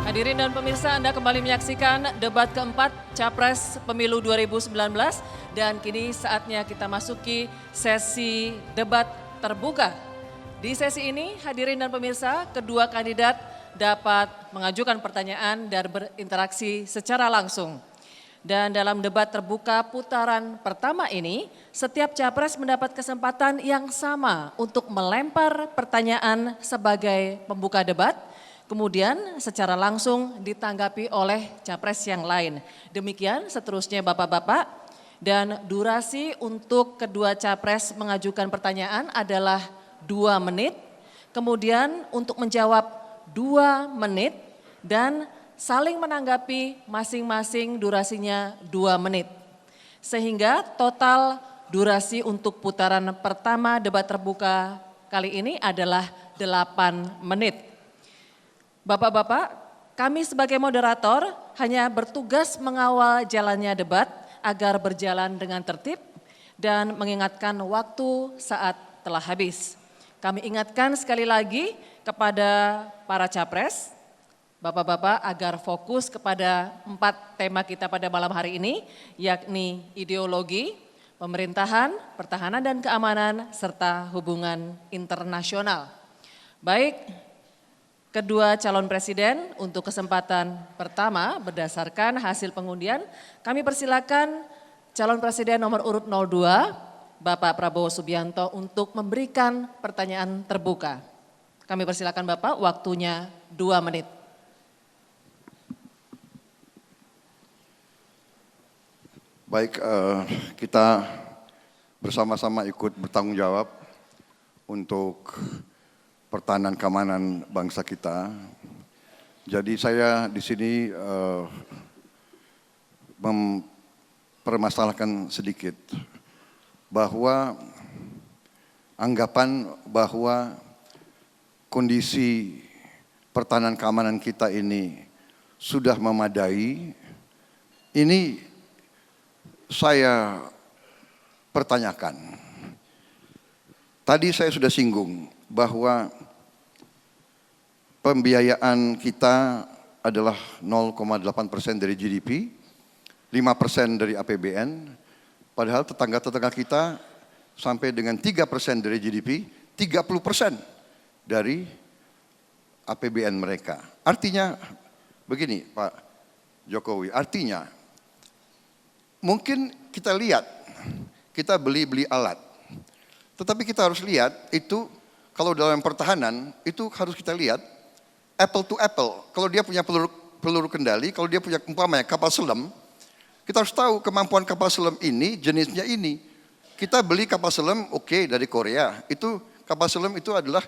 Hadirin dan pemirsa, Anda kembali menyaksikan debat keempat Capres Pemilu 2019 dan kini saatnya kita masuki sesi debat terbuka. Di sesi ini hadirin dan pemirsa, kedua kandidat dapat mengajukan pertanyaan dan berinteraksi secara langsung. Dan dalam debat terbuka putaran pertama ini, setiap capres mendapat kesempatan yang sama untuk melempar pertanyaan sebagai pembuka debat. Kemudian secara langsung ditanggapi oleh capres yang lain. Demikian seterusnya Bapak-Bapak, dan durasi untuk kedua capres mengajukan pertanyaan adalah 2 menit. Kemudian untuk menjawab 2 menit dan saling menanggapi masing-masing durasinya 2 menit. Sehingga total durasi untuk putaran pertama debat terbuka kali ini adalah 8 menit. Bapak-bapak, kami sebagai moderator hanya bertugas mengawal jalannya debat agar berjalan dengan tertib dan mengingatkan waktu saat telah habis. Kami ingatkan sekali lagi kepada para capres, Bapak-bapak agar fokus kepada 4 tema kita pada malam hari ini, yakni ideologi, pemerintahan, pertahanan dan keamanan, serta hubungan internasional. Baik, kedua calon presiden untuk kesempatan pertama berdasarkan hasil pengundian, kami persilakan calon presiden nomor urut 02, Bapak Prabowo Subianto untuk memberikan pertanyaan terbuka. Kami persilakan Bapak, waktunya 2 menit. Baik, kita bersama-sama ikut bertanggung jawab untuk pertahanan keamanan bangsa kita. Jadi saya di sini mempermasalahkan sedikit bahwa anggapan bahwa kondisi pertahanan keamanan kita ini sudah memadai, ini saya pertanyakan. Tadi saya sudah singgung bahwa pembiayaan kita adalah 0,8% dari GDP, 5% dari APBN, padahal tetangga-tetangga kita sampai dengan 3% dari GDP, 30% dari APBN mereka. Artinya begini Pak Jokowi, artinya mungkin kita lihat, kita beli alat, tetapi kita harus lihat itu kalau dalam pertahanan itu harus kita lihat apple to apple. Kalau dia punya peluru kendali, kalau dia punya umpamanya kapal selam, kita harus tahu kemampuan kapal selam ini jenisnya ini. Kita beli kapal selam oke, dari Korea. Itu kapal selam itu adalah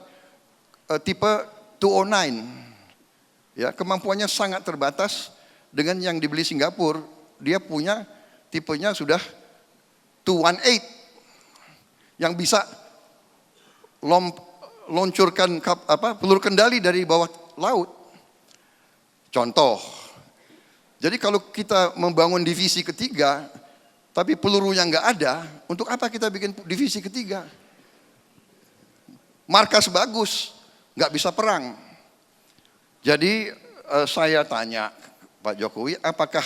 tipe 209. Ya, kemampuannya sangat terbatas dengan yang dibeli Singapura. Dia punya tipenya sudah 218 yang bisa luncurkan peluru kendali dari bawah laut. Contoh, jadi kalau kita membangun divisi ketiga, tapi pelurunya nggak ada, untuk apa kita bikin divisi ketiga? Markas bagus, nggak bisa perang. Jadi saya tanya Pak Jokowi, apakah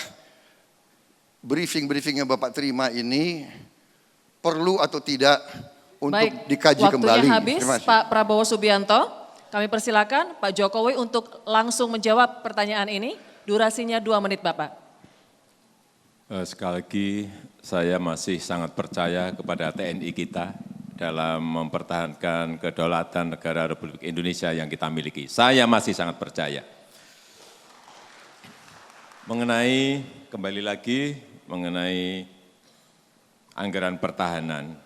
briefing-briefing yang Bapak terima ini perlu atau tidak untuk dikaji kembali? Waktunya habis Pak Prabowo Subianto. Kami persilakan Pak Jokowi untuk langsung menjawab pertanyaan ini. Durasinya 2 menit Bapak. Sekali lagi saya masih sangat percaya kepada TNI kita dalam mempertahankan kedaulatan negara Republik Indonesia yang kita miliki. Saya masih sangat percaya. Kembali lagi mengenai anggaran pertahanan.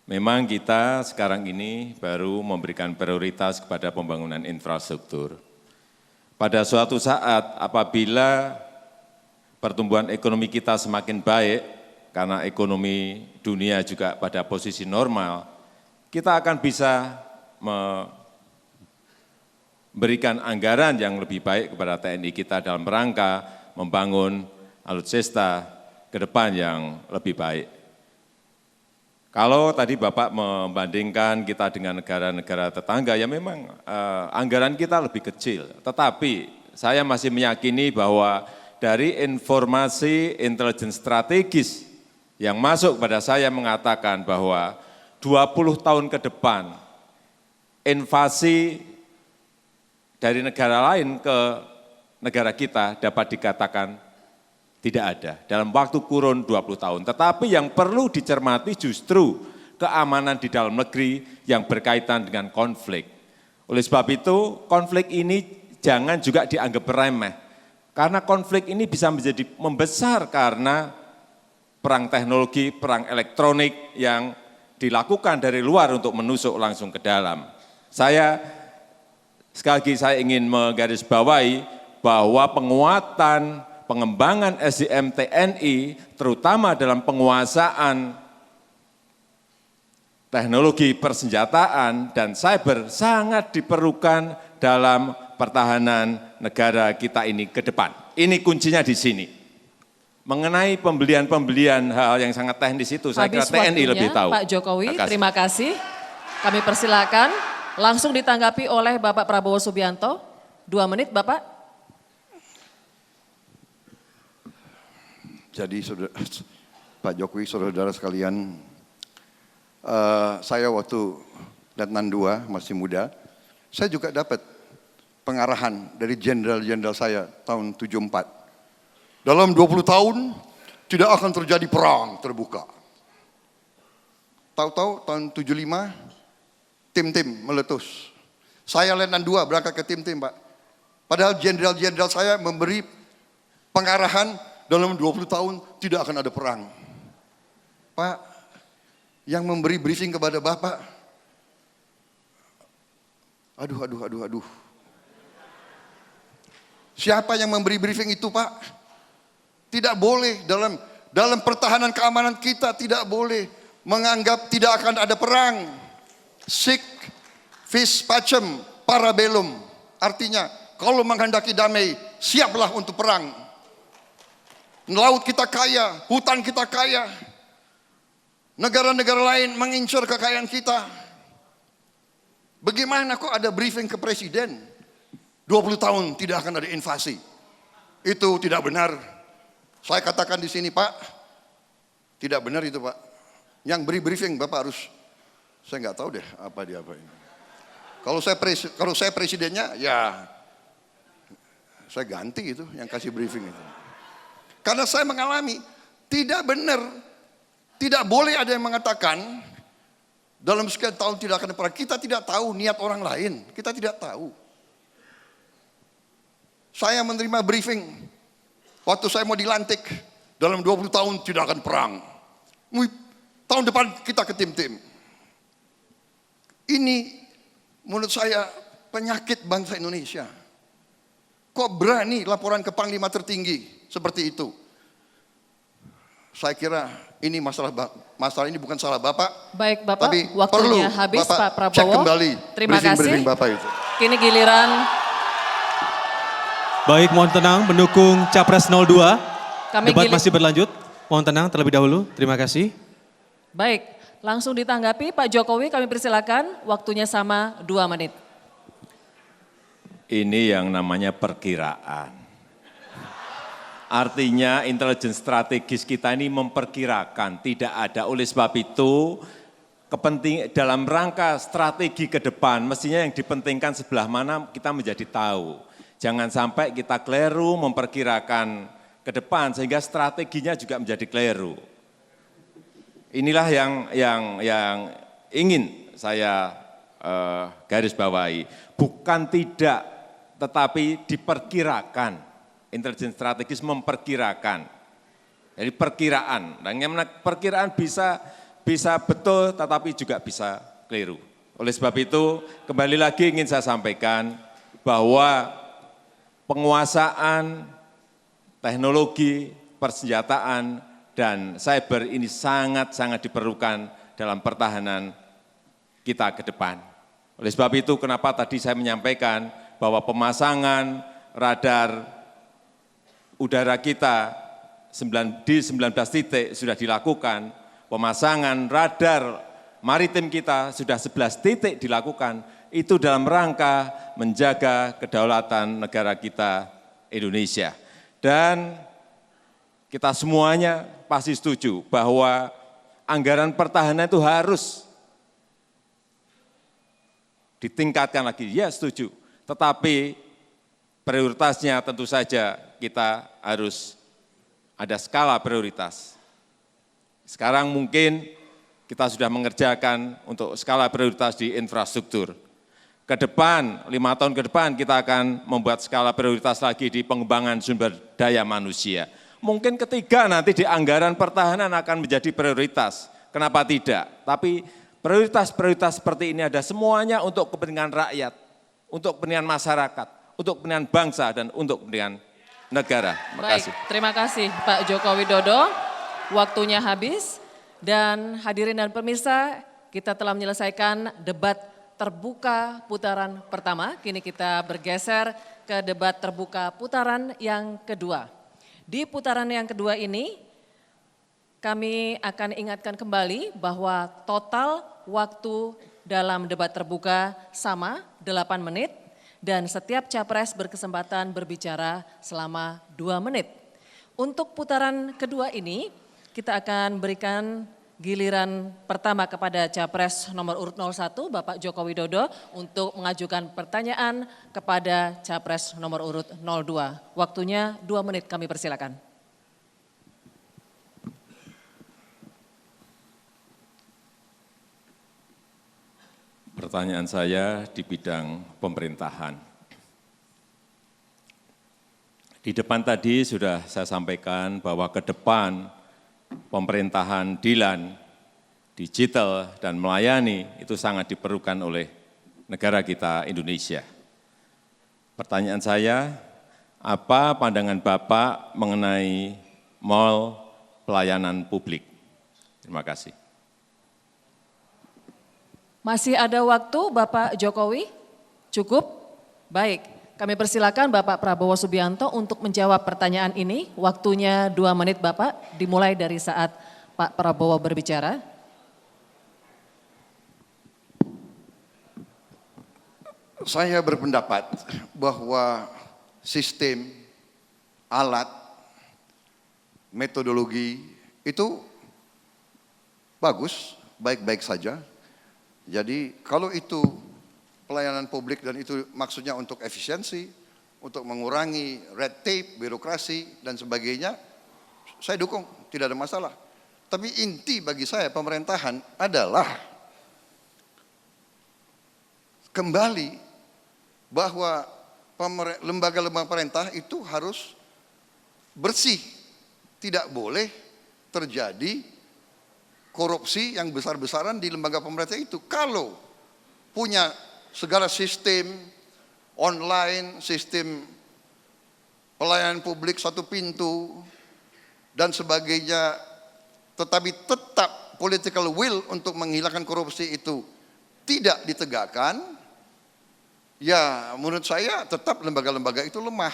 Memang kita sekarang ini baru memberikan prioritas kepada pembangunan infrastruktur. Pada suatu saat apabila pertumbuhan ekonomi kita semakin baik, karena ekonomi dunia juga pada posisi normal, kita akan bisa memberikan anggaran yang lebih baik kepada TNI kita dalam rangka membangun alutsista ke depan yang lebih baik. Kalau tadi Bapak membandingkan kita dengan negara-negara tetangga, ya memang anggaran kita lebih kecil. Tetapi saya masih meyakini bahwa dari informasi intelijen strategis yang masuk pada saya mengatakan bahwa 20 tahun ke depan invasi dari negara lain ke negara kita dapat dikatakan tidak ada dalam waktu kurun 20 tahun. Tetapi yang perlu dicermati justru keamanan di dalam negeri yang berkaitan dengan konflik. Oleh sebab itu, konflik ini jangan juga dianggap remeh. Karena konflik ini bisa menjadi membesar karena perang teknologi, perang elektronik yang dilakukan dari luar untuk menusuk langsung ke dalam. Sekali lagi saya ingin menggarisbawahi bahwa pengembangan SDM TNI, terutama dalam penguasaan teknologi persenjataan dan cyber sangat diperlukan dalam pertahanan negara kita ini ke depan. Ini kuncinya di sini. Mengenai pembelian hal yang sangat teknis itu, saya kira TNI lebih tahu. Pak Jokowi, terima kasih. Kami persilakan langsung ditanggapi oleh Bapak Prabowo Subianto. 2 menit, Bapak. Jadi Pak Jokowi, saudara-saudara sekalian, saya waktu Letnan II masih muda, saya juga dapat pengarahan dari jenderal-jenderal saya tahun 74. Dalam 20 tahun tidak akan terjadi perang terbuka. Tahu-tahu tahun 75 tim-tim meletus. Saya Letnan II berangkat ke tim-tim, Pak. Padahal jenderal-jenderal saya memberi pengarahan dalam 20 tahun tidak akan ada perang. Pak, yang memberi briefing kepada Bapak, aduh. Siapa yang memberi briefing itu, Pak? Tidak boleh dalam pertahanan keamanan kita tidak boleh menganggap tidak akan ada perang. Sic vis pacem para bellum. Artinya, kalau menghendaki damai, siaplah untuk perang. Laut kita kaya, hutan kita kaya. Negara-negara lain mengincar kekayaan kita. Bagaimana kok ada briefing ke presiden? 20 tahun tidak akan ada invasi. Itu tidak benar. Saya katakan di sini, Pak, tidak benar itu, Pak. Yang beri briefing Bapak harus, saya nggak tahu deh apa dia apa ini. Kalau saya presidennya, ya saya ganti itu yang kasih briefing itu. Karena saya mengalami, tidak benar, tidak boleh ada yang mengatakan dalam sekian tahun tidak akan perang. Kita tidak tahu niat orang lain, kita tidak tahu. Saya menerima briefing, waktu saya mau dilantik, dalam 20 tahun tidak akan perang. Tahun depan kita ke tim-tim. Ini menurut saya penyakit bangsa Indonesia. Kok berani laporan ke Panglima tertinggi seperti itu? Saya kira ini masalah ini bukan salah Bapak. Baik Bapak, tapi waktunya perlu habis Bapak Pak Prabowo. cek kembali Terima kasih. briefing Bapak itu. Kini giliran. Baik, mohon tenang mendukung Capres 02. Debat Kami masih berlanjut. Mohon tenang terlebih dahulu. Terima kasih. Baik, langsung ditanggapi Pak Jokowi, kami persilakan, waktunya sama 2 menit. Ini yang namanya perkiraan. Artinya intelijen strategis kita ini memperkirakan, tidak ada. Oleh sebab itu, dalam rangka strategi ke depan, mestinya yang dipentingkan sebelah mana kita menjadi tahu. Jangan sampai kita keliru memperkirakan ke depan, sehingga strateginya juga menjadi keliru. Inilah yang ingin saya garis bawahi. Bukan tidak, tetapi diperkirakan. Intelijen strategis memperkirakan. Jadi perkiraan. Dan perkiraan bisa betul, tetapi juga bisa keliru. Oleh sebab itu, kembali lagi ingin saya sampaikan bahwa penguasaan teknologi, persenjataan, dan cyber ini sangat-sangat diperlukan dalam pertahanan kita ke depan. Oleh sebab itu, kenapa tadi saya menyampaikan bahwa pemasangan radar udara kita di 19 titik sudah dilakukan, pemasangan radar maritim kita sudah 11 titik dilakukan, itu dalam rangka menjaga kedaulatan negara kita Indonesia. Dan kita semuanya pasti setuju bahwa anggaran pertahanan itu harus ditingkatkan lagi, ya setuju. Tetapi prioritasnya tentu saja kita harus ada skala prioritas. Sekarang mungkin kita sudah mengerjakan untuk skala prioritas di infrastruktur. Ke depan, 5 tahun ke depan kita akan membuat skala prioritas lagi di pengembangan sumber daya manusia. Mungkin ketiga nanti di anggaran pertahanan akan menjadi prioritas. Kenapa tidak? Tapi prioritas-prioritas seperti ini ada semuanya untuk kepentingan rakyat, untuk kepentingan masyarakat, untuk kepentingan bangsa, dan untuk kepentingan negara. Terima Baik, kasih. terima kasih Pak Joko Widodo. Waktunya habis dan hadirin dan pemirsa, kita telah menyelesaikan debat terbuka putaran pertama. Kini kita bergeser ke debat terbuka putaran yang kedua. Di putaran yang kedua ini, kami akan ingatkan kembali bahwa total waktu dalam debat terbuka sama 8 menit dan setiap capres berkesempatan berbicara selama 2 menit. Untuk putaran kedua ini kita akan berikan giliran pertama kepada capres nomor urut 01 Bapak Joko Widodo untuk mengajukan pertanyaan kepada capres nomor urut 02. Waktunya 2 menit, kami persilakan. Pertanyaan saya di bidang pemerintahan. Di depan tadi sudah saya sampaikan bahwa ke depan pemerintahan digital dan melayani itu sangat diperlukan oleh negara kita Indonesia. Pertanyaan saya, apa pandangan Bapak mengenai mall pelayanan publik? Terima kasih. Masih ada waktu Bapak Jokowi? Cukup? Baik, kami persilakan Bapak Prabowo Subianto untuk menjawab pertanyaan ini. Waktunya 2 menit Bapak, dimulai dari saat Pak Prabowo berbicara. Saya berpendapat bahwa sistem, alat, metodologi itu bagus, baik-baik saja. Jadi kalau itu pelayanan publik dan itu maksudnya untuk efisiensi, untuk mengurangi red tape, birokrasi dan sebagainya, saya dukung, tidak ada masalah. Tapi inti bagi saya pemerintahan adalah kembali bahwa lembaga-lembaga pemerintah itu harus bersih. Tidak boleh terjadi korupsi yang besar-besaran di lembaga pemerintah itu. Kalau punya segala sistem online, sistem pelayanan publik satu pintu, dan sebagainya, tetapi tetap political will untuk menghilangkan korupsi itu tidak ditegakkan, ya menurut saya tetap lembaga-lembaga itu lemah.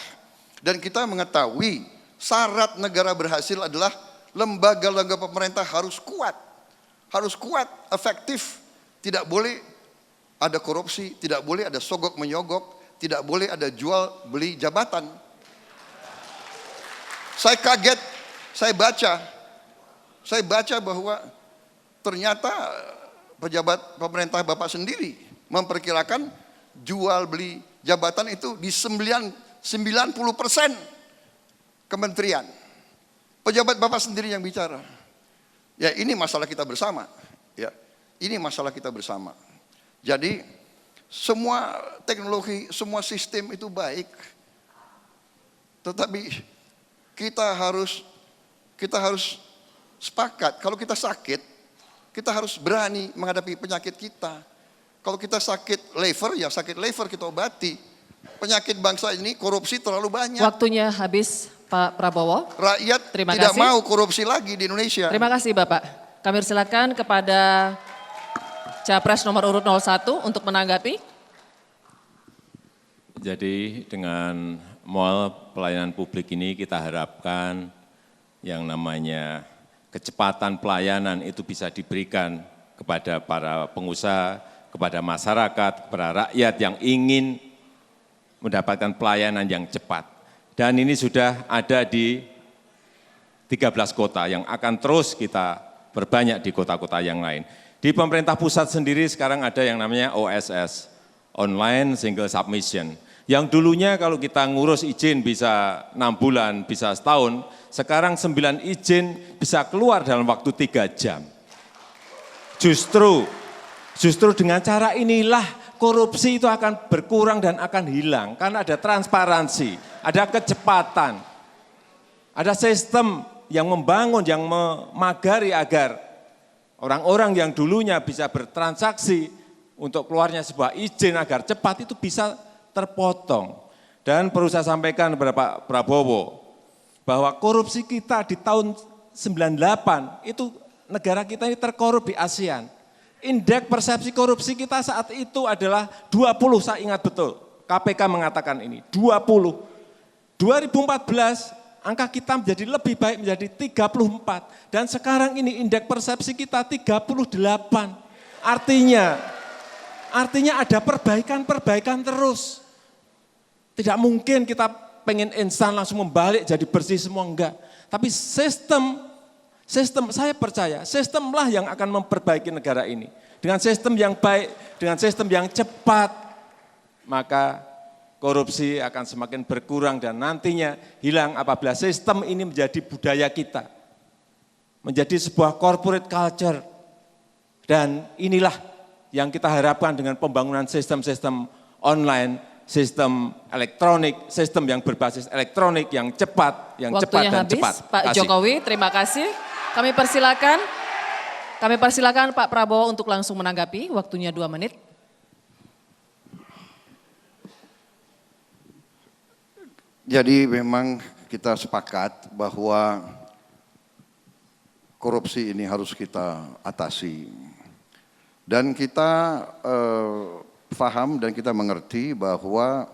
Dan kita mengetahui syarat negara berhasil adalah lembaga-lembaga pemerintah harus kuat, efektif, tidak boleh ada korupsi, tidak boleh ada sogok menyogok, tidak boleh ada jual beli jabatan. Saya kaget, saya baca bahwa ternyata pejabat pemerintah Bapak sendiri memperkirakan jual beli jabatan itu di 90% kementerian. Pejabat Bapak sendiri yang bicara. Ya ini masalah kita bersama. Ya, ini masalah kita bersama. Jadi semua teknologi, semua sistem itu baik. Tetapi kita harus sepakat. Kalau kita sakit, kita harus berani menghadapi penyakit kita. Kalau kita sakit liver, ya sakit liver kita obati. Penyakit bangsa ini korupsi terlalu banyak. Waktunya habis Pak Prabowo. Rakyat Terima tidak kasih. mau korupsi lagi di Indonesia. Terima kasih Bapak. Kami persilakan kepada Capres nomor urut 01 untuk menanggapi. Jadi dengan mall pelayanan publik ini kita harapkan yang namanya kecepatan pelayanan itu bisa diberikan kepada para pengusaha, kepada masyarakat, kepada rakyat yang ingin mendapatkan pelayanan yang cepat. Dan ini sudah ada di 13 kota yang akan terus kita perbanyak di kota-kota yang lain. Di pemerintah pusat sendiri sekarang ada yang namanya OSS, Online Single Submission. Yang dulunya kalau kita ngurus izin bisa 6 bulan, bisa setahun, sekarang 9 izin bisa keluar dalam waktu 3 jam. Justru dengan cara inilah korupsi itu akan berkurang dan akan hilang. Karena ada transparansi, ada kecepatan, ada sistem yang membangun, yang memagari agar orang-orang yang dulunya bisa bertransaksi untuk keluarnya sebuah izin agar cepat itu bisa terpotong. Dan perlu saya sampaikan kepada Pak Prabowo, bahwa korupsi kita di tahun 98 itu negara kita ini terkorup di ASEAN. Indeks persepsi korupsi kita saat itu adalah 20, saya ingat betul. KPK mengatakan ini, 20. 2014 angka kita menjadi lebih baik, menjadi 34. Dan sekarang ini indeks persepsi kita 38. Artinya ada perbaikan terus. Tidak mungkin kita pengen instan langsung membalik jadi bersih semua, enggak. Tapi sistem saya percaya, sistemlah yang akan memperbaiki negara ini. Dengan sistem yang baik, dengan sistem yang cepat, maka korupsi akan semakin berkurang dan nantinya hilang apabila sistem ini menjadi budaya kita. Menjadi sebuah corporate culture. Dan inilah yang kita harapkan dengan pembangunan sistem-sistem online, sistem elektronik, sistem yang berbasis elektronik, yang cepat, yang cepat dan habis, cepat. Pak Jokowi, terima kasih. Kami persilakan Pak Prabowo untuk langsung menanggapi, waktunya 2 menit. Jadi memang kita sepakat bahwa korupsi ini harus kita atasi. Dan kita paham dan kita mengerti bahwa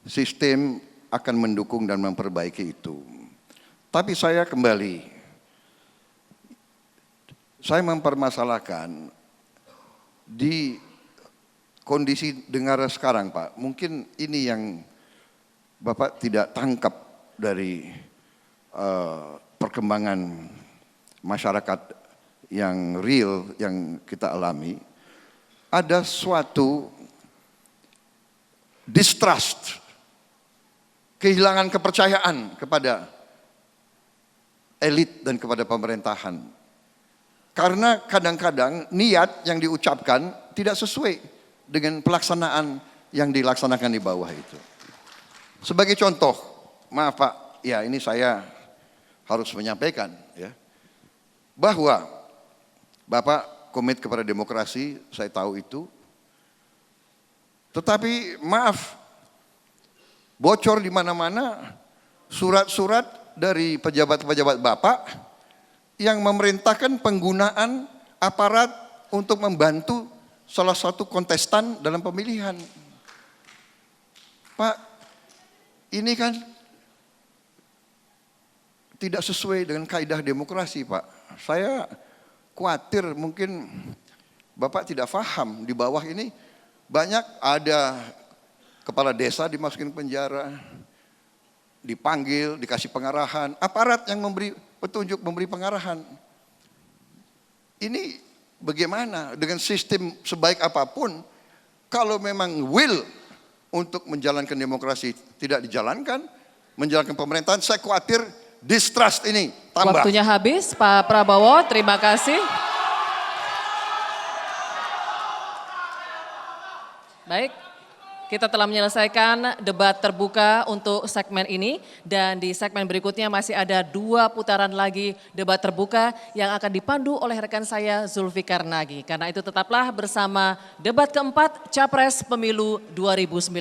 sistem akan mendukung dan memperbaiki itu. Tapi saya mempermasalahkan di kondisi negara sekarang, Pak. Mungkin ini yang Bapak tidak tangkap dari perkembangan masyarakat yang real yang kita alami. Ada suatu distrust, kehilangan kepercayaan kepada elit dan kepada pemerintahan. Karena kadang-kadang niat yang diucapkan tidak sesuai dengan pelaksanaan yang dilaksanakan di bawah itu. Sebagai contoh, maaf Pak, ya ini saya harus menyampaikan ya, bahwa Bapak komit kepada demokrasi, saya tahu itu. Tetapi maaf, bocor di mana-mana surat-surat dari pejabat-pejabat Bapak yang memerintahkan penggunaan aparat untuk membantu salah satu kontestan dalam pemilihan. Pak, ini kan tidak sesuai dengan kaidah demokrasi, Pak. Saya khawatir mungkin Bapak tidak paham di bawah ini banyak ada kepala desa dimasukin penjara, dipanggil, dikasih pengarahan, aparat yang memberi petunjuk, memberi pengarahan. Ini bagaimana dengan sistem sebaik apapun, kalau memang will untuk menjalankan demokrasi tidak dijalankan, menjalankan pemerintahan, saya khawatir distrust ini tambah. Waktunya habis, Pak Prabowo, terima kasih. Baik, kita telah menyelesaikan debat terbuka untuk segmen ini dan di segmen berikutnya masih ada 2 putaran lagi debat terbuka yang akan dipandu oleh rekan saya Zulfikar Nagy. Karena itu tetaplah bersama debat keempat Capres Pemilu 2019.